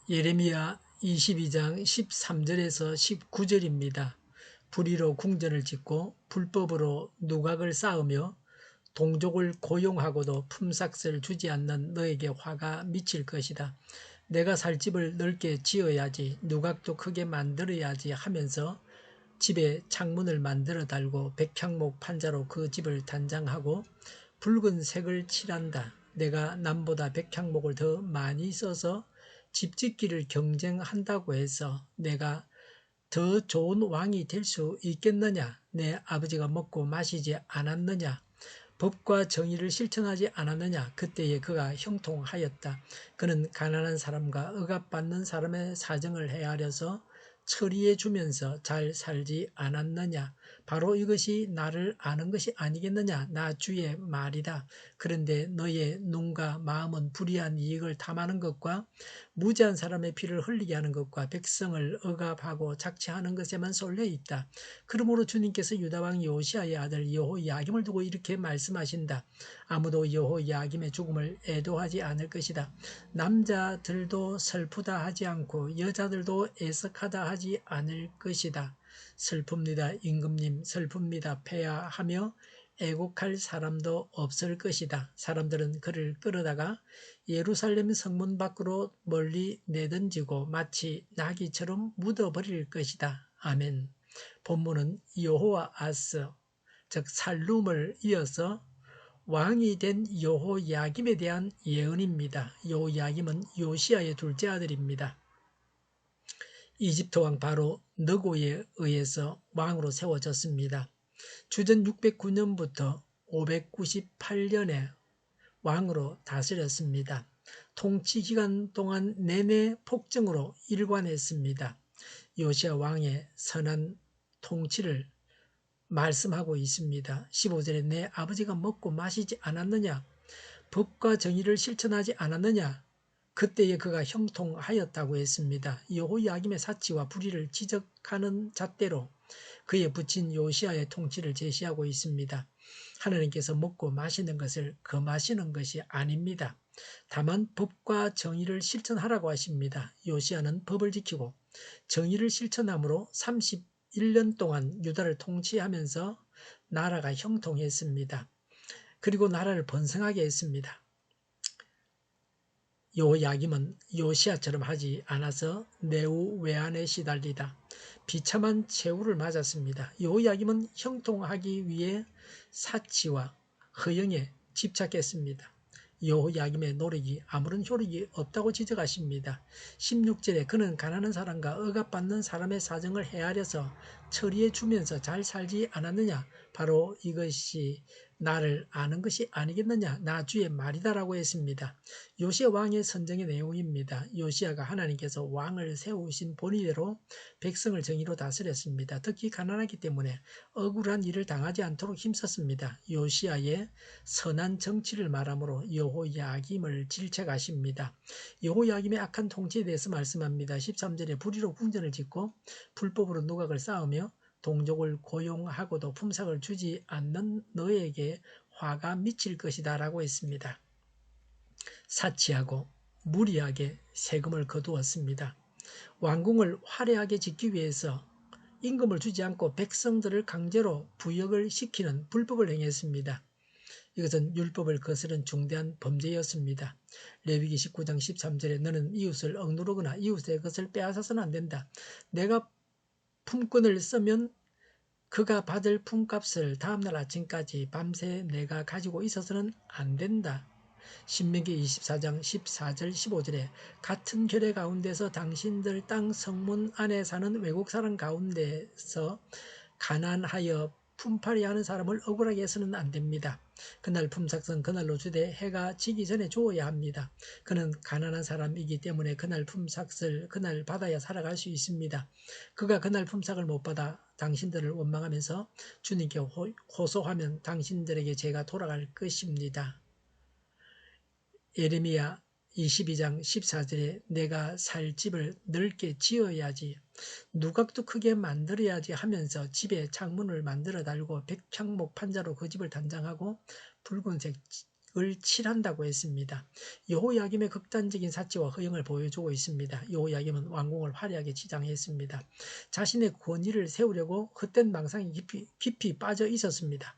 예레미야 22장 13절에서 19절입니다. 불의로 궁전을 짓고 불법으로 누각을 쌓으며 동족을 고용하고도 품삯을 주지 않는 너에게 화가 미칠 것이다. 내가 살 집을 넓게 지어야지, 누각도 크게 만들어야지 하면서 집에 창문을 만들어 달고 백향목 판자로 그 집을 단장하고 붉은색을 칠한다. 내가 남보다 백향목을 더 많이 써서 집 짓기를 경쟁한다고 해서 내가 더 좋은 왕이 될 수 있겠느냐? 내 아버지가 먹고 마시지 않았느냐? 법과 정의를 실천하지 않았느냐? 그때에 그가 형통하였다. 그는 가난한 사람과 억압받는 사람의 사정을 헤아려서 처리해 주면서 잘 살지 않았느냐? 바로 이것이 나를 아는 것이 아니겠느냐? 나 주의 말이다. 그런데 너의 눈과 마음은 불의한 이익을 탐하는 것과 무지한 사람의 피를 흘리게 하는 것과 백성을 억압하고 착취하는 것에만 쏠려 있다. 그러므로 주님께서 유다왕 요시아의 아들 여호야김을 두고 이렇게 말씀하신다. 아무도 여호야김의 죽음을 애도하지 않을 것이다. 남자들도 슬프다 하지 않고 여자들도 애석하다 하지 않을 것이다. 슬픕니다. 임금님, 슬픕니다. 폐하하며 애곡할 사람도 없을 것이다. 사람들은 그를 끌어다가 예루살렘 성문 밖으로 멀리 내던지고 마치 나귀처럼 묻어버릴 것이다. 아멘. 본문은 여호아스, 즉 살룸을 이어서 왕이 된 여호야김에 대한 예언입니다. 여호야김은 요시아의 둘째 아들입니다. 이집트 왕 바로 느고에 의해서 왕으로 세워졌습니다. 주전 609년부터 598년에 왕으로 다스렸습니다. 통치 기간 동안 내내 폭정으로 일관했습니다. 요시아 왕의 선한 통치를 말씀하고 있습니다. 15절에 내 아버지가 먹고 마시지 않았느냐? 법과 정의를 실천하지 않았느냐? 그때에 그가 형통하였다고 했습니다. 여호야김의 사치와 불의를 지적하는 잣대로 그의 부친 요시아의 통치를 제시하고 있습니다. 하나님께서 먹고 마시는 것을 금하시는 것이 아닙니다. 다만 법과 정의를 실천하라고 하십니다. 요시아는 법을 지키고 정의를 실천함으로 31년 동안 유다를 통치하면서 나라가 형통했습니다. 그리고 나라를 번성하게 했습니다. 여호야김은 요시아처럼 하지 않아서 매우 외환에 시달리다 비참한 최후를 맞았습니다. 여호야김은 형통하기 위해 사치와 허영에 집착했습니다. 여호야김의 노력이 아무런 효력이 없다고 지적하십니다. 16절에 그는 가난한 사람과 억압받는 사람의 사정을 헤아려서 처리해 주면서 잘 살지 않았느냐? 바로 이것이 나를 아는 것이 아니겠느냐? 나 주의 말이다라고 했습니다. 요시아 왕의 선정의 내용입니다. 요시아가 하나님께서 왕을 세우신 본의대로 백성을 정의로 다스렸습니다. 특히 가난하기 때문에 억울한 일을 당하지 않도록 힘썼습니다. 요시아의 선한 정치를 말하므로 여호야김을 질책하십니다. 여호야김의 악한 통치에 대해서 말씀합니다. 13절에 불의로 궁전을 짓고 불법으로 누각을 쌓으며 동족을 고용하고도 품삯을 주지 않는 너에게 화가 미칠 것이다 라고 했습니다. 사치하고 무리하게 세금을 거두었습니다. 왕궁을 화려하게 짓기 위해서 임금을 주지 않고 백성들을 강제로 부역을 시키는 불법을 행했습니다. 이것은 율법을 거스른 중대한 범죄였습니다. 레위기 19장 13절에 너는 이웃을 억누르거나 이웃의 것을 빼앗아서는 안 된다. 내가 품권을 쓰면 그가 받을 품값을 다음날 아침까지 밤새 내가 가지고 있어서는 안 된다. 신명기 24장 14절 15절에 같은 결례 가운데서 당신들 땅 성문 안에 사는 외국 사람 가운데서 가난하여 품팔이하는 사람을 억울하게 해서는 안 됩니다. 그날 품삯은 그날로 주되 해가 지기 전에 주어야 합니다. 그는 가난한 사람이기 때문에 그날 품삯을 그날 받아야 살아갈 수 있습니다. 그가 그날 품삯을 못 받아 당신들을 원망하면서 주님께 호소하면 당신들에게 죄가 돌아갈 것입니다. 예레미야 22장 14절에 내가 살 집을 넓게 지어야지 누각도 크게 만들어야지 하면서 집에 창문을 만들어 달고 백향목 판자로 그 집을 단장하고 붉은색 칠한다고 했습니다. 여호야김의 극단적인 사치와 허영을 보여주고 있습니다. 여호야김은 왕궁을 화려하게 치장했습니다. 자신의 권위를 세우려고 헛된 망상에 깊이 빠져 있었습니다.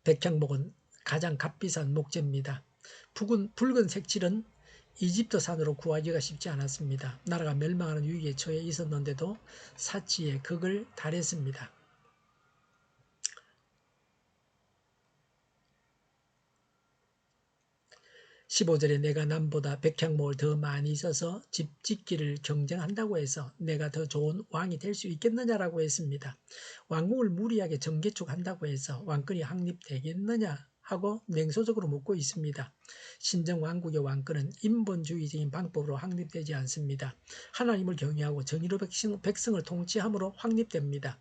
백향목은 가장 값비싼 목재입니다. 붉은 색칠은 이집트산으로 구하기가 쉽지 않았습니다. 나라가 멸망하는 위기에 처해 있었는데도 사치의 극을 달했습니다. 15절에 내가 남보다 백향목을 더 많이 써서 집 짓기를 경쟁한다고 해서 내가 더 좋은 왕이 될 수 있겠느냐라고 했습니다. 왕궁을 무리하게 정개축한다고 해서 왕권이 확립되겠느냐 하고 냉소적으로 묻고 있습니다. 신정 왕국의 왕권은 인본주의적인 방법으로 확립되지 않습니다. 하나님을 경외하고 정의로 백성을 통치함으로 확립됩니다.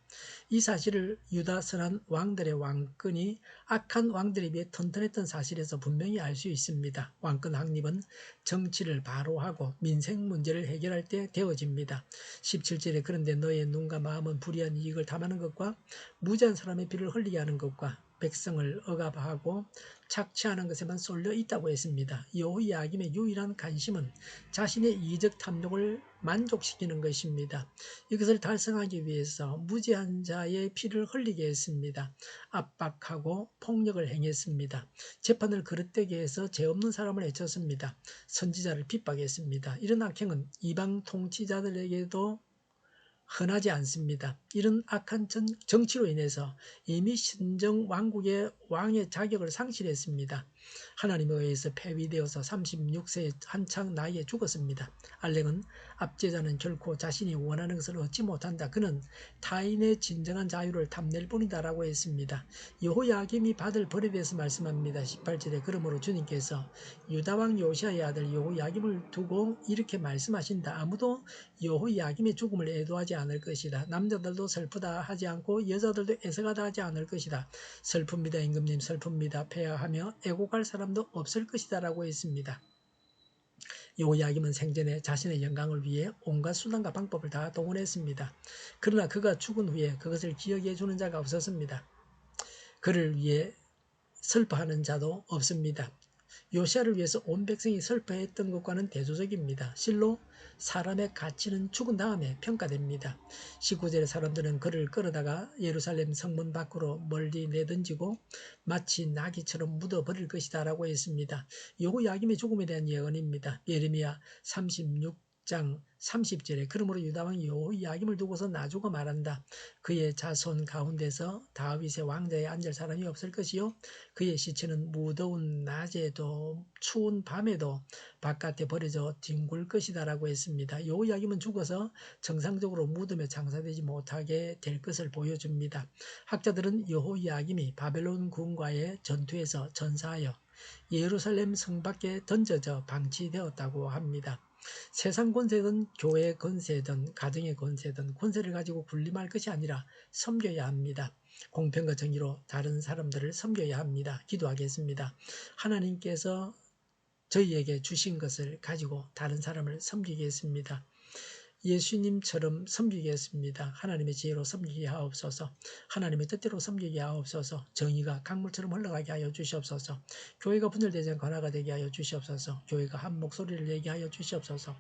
이 사실을 유다 선한 왕들의 왕권이 악한 왕들에 비해 튼튼했던 사실에서 분명히 알 수 있습니다. 왕권 확립은 정치를 바로 하고 민생 문제를 해결할 때 되어집니다. 17절에 그런데 너의 눈과 마음은 불의한 이익을 탐하는 것과 무지한 사람의 피를 흘리게 하는 것과 백성을 억압하고 착취하는 것에만 쏠려 있다고 했습니다. 여호야김의 유일한 관심은 자신의 이적 탐욕을 만족시키는 것입니다. 이것을 달성하기 위해서 무지한 자의 피를 흘리게 했습니다. 압박하고 폭력을 행했습니다. 재판을 그릇되게 해서 죄 없는 사람을 해쳤습니다. 선지자를 핍박했습니다. 이런 악행은 이방 통치자들에게도 흔하지 않습니다. 이런 악한 정치로 인해서 이미 신정 왕국의 왕의 자격을 상실했습니다. 하나님에 의해서 폐위되어서 36세의 한창 나이에 죽었습니다. 알렉은 압제자는 결코 자신이 원하는 것을 얻지 못한다. 그는 타인의 진정한 자유를 탐낼 뿐이다 라고 했습니다. 여호야김이 받을 벌에 대해서 말씀합니다. 18절에 그러므로 주님께서 유다왕 요시아의 아들 여호야김을 두고 이렇게 말씀하신다. 아무도 여호야김의 죽음을 애도하지 않을 것이다. 남자들도 슬프다 하지 않고 여자들도 애석하다 하지 않을 것이다. 슬픕니다. 임금님 슬픕니다. 폐하하며 애곡할 사람도 없을 것이다 라고 했습니다. 여호야김은 생전에 자신의 영광을 위해 온갖 수단과 방법을 다 동원했습니다. 그러나 그가 죽은 후에 그것을 기억해 주는 자가 없었습니다. 그를 위해 슬퍼하는 자도 없습니다. 요시아를 위해서 온 백성이 슬퍼했던 것과는 대조적입니다. 실로 사람의 가치는 죽은 다음에 평가됩니다. 19절의 사람들은 그를 끌어다가 예루살렘 성문 밖으로 멀리 내던지고 마치 나귀처럼 묻어버릴 것이다 라고 했습니다. 여호야김의 죽음에 대한 예언입니다. 예레미야 36장 30절에 그러므로 유다왕 여호야김을 두고서 나주가 말한다. 그의 자손 가운데서 다윗의 왕좌에 앉을 사람이 없을 것이요 그의 시체는 무더운 낮에도 추운 밤에도 바깥에 버려져 뒹굴 것이다 라고 했습니다. 여호야김은 죽어서 정상적으로 무덤에 장사되지 못하게 될 것을 보여줍니다. 학자들은 여호야김이 바벨론 군과의 전투에서 전사하여 예루살렘 성 밖에 던져져 방치되었다고 합니다. 세상 권세든 교회 권세든 가정의 권세든 권세를 가지고 군림할 것이 아니라 섬겨야 합니다. 공평과 정의로 다른 사람들을 섬겨야 합니다. 기도하겠습니다. 하나님께서 저희에게 주신 것을 가지고 다른 사람을 섬기겠습니다. 예수님처럼 섬기겠습니다. 하나님의 지혜로 섬기게 하옵소서. 하나님의 뜻대로 섬기게 하옵소서. 정의가 강물처럼 흘러가게 하여 주시옵소서. 교회가 분열되지 않고 하나가 되게 하여 주시옵소서. 교회가 한 목소리를 내게 하여 주시옵소서.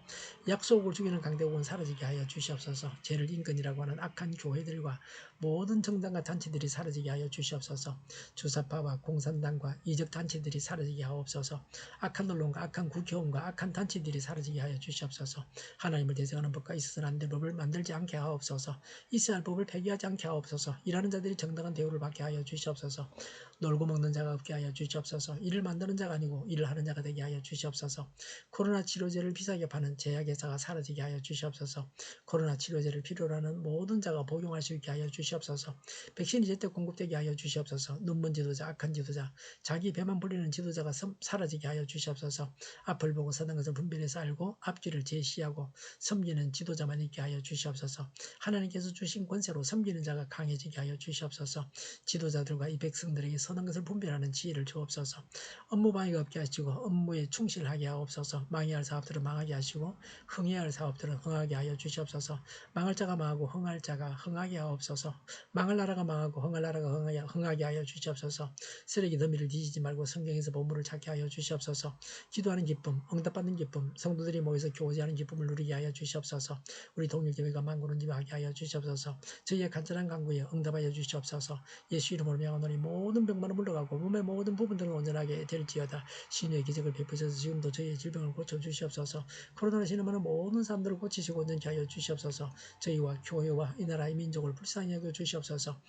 약속을 죽이는 강대국은 사라지게 하여 주시옵소서. 죄를 인권이라고 하는 악한 교회들과 모든 정당과 단체들이 사라지게 하여 주시옵소서. 주사파와 공산당과 이적 단체들이 사라지게 하옵소서. 악한 언론과 악한 국회의원과 악한 단체들이 사라지게 하여 주시옵소서. 하나님을 대적하는 법과 있어서는 안 될 법을 만들지 않게 하옵소서. 있어야 할 법을 폐기하지 않게 하옵소서. 일하는 자들이 정당한 대우를 받게 하여 주시옵소서. 놀고 먹는 자가 없게 하여 주시옵소서. 일을 만드는 자가 아니고 일을 하는 자가 되게 하여 주시옵소서. 코로나 치료제를 비싸게 파는 제약회사가 사라지게 하여 주시옵소서. 코로나 치료제를 필요로 하는 모든 자가 복용할 수 있게 하여 주시옵소서. 백신이 제때 공급되게 하여 주시옵소서. 눈먼 지도자, 악한 지도자, 자기 배만 불리는 지도자가 사라지게 하여 주시옵소서. 앞을 보고 서는 것을 분별해서 알고 앞길을 제시하고 섬기는 지도자만 있게 하여 주시옵소서. 하나님께서 주신 권세로 섬기는 자가 강해지게 하여 주시옵소서. 지도자들과 이 백성들에게 선한 것을 분별하는 지혜를 주옵소서. 업무 방해가 없게 하시고 업무에 충실하게 하옵소서. 망해야 할 사업들은 망하게 하시고 흥해야 할 사업들은 흥하게 하여 주시옵소서. 망할 자가 망하고 흥할 자가 흥하게 하옵소서. 망할 나라가 망하고 흥할 나라가 흥하게 하여 주시옵소서. 쓰레기 더미를 뒤지지 말고 성경에서 보물을 찾게 하여 주시옵소서. 기도하는 기쁨, 응답받는 기쁨, 성도들이 모여서 교제하는 기쁨을 누리게 하여 주시옵소서. 우리 동일교회가 만군은지하게 하여 주시옵소서. 저희의 간절한 간구에 응답하여 주시옵소서. 예수 이름으로 명하노니 모든 병만은 물러가고 몸의 모든 부분들은 온전하게 될지어다. 신유의 기적을 베푸셔서 지금도 저희의 질병을 고쳐주시옵소서. 코로나로 신음하는 모든 사람들을 고치시고 온전케 하여 주시옵소서. 저희와 교회와 이 나라의 민족을 불쌍히 여겨 주시옵소서.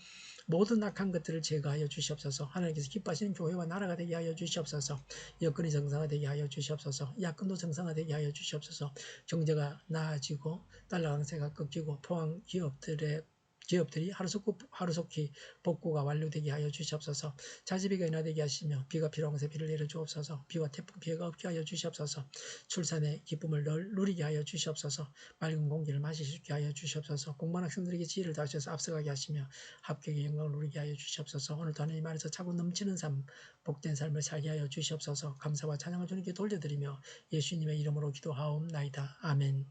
모든 악한 것들을 제거하여 주시옵소서. 하나님께서 기뻐하시는 교회와 나라가 되게 하여 주시옵소서. 여건이 정상화되게 하여 주시옵소서. 야권도 정상화되게 하여 주시옵소서. 경제가 나아지고 달러 강세가 꺾이고 포항 기업들이 하루속히 복구가 완료되게 하여 주시옵소서. 자지비가 인하되게 하시며 비가 필요한 곳에 비를 내려 주옵소서. 비와 태풍 피해가 없게 하여 주시옵소서. 출산의 기쁨을 누리게 하여 주시옵소서. 맑은 공기를 마실 수 있게 하여 주시옵소서. 공부한 학생들에게 지혜를 다하셔서 앞서가게 하시며 합격의 영광을 누리게 하여 주시옵소서. 오늘도 하나님 안에서 차고 넘치는 삶, 복된 삶을 살게 하여 주시옵소서. 감사와 찬양을 주님께 돌려드리며 예수님의 이름으로 기도하옵나이다. 아멘.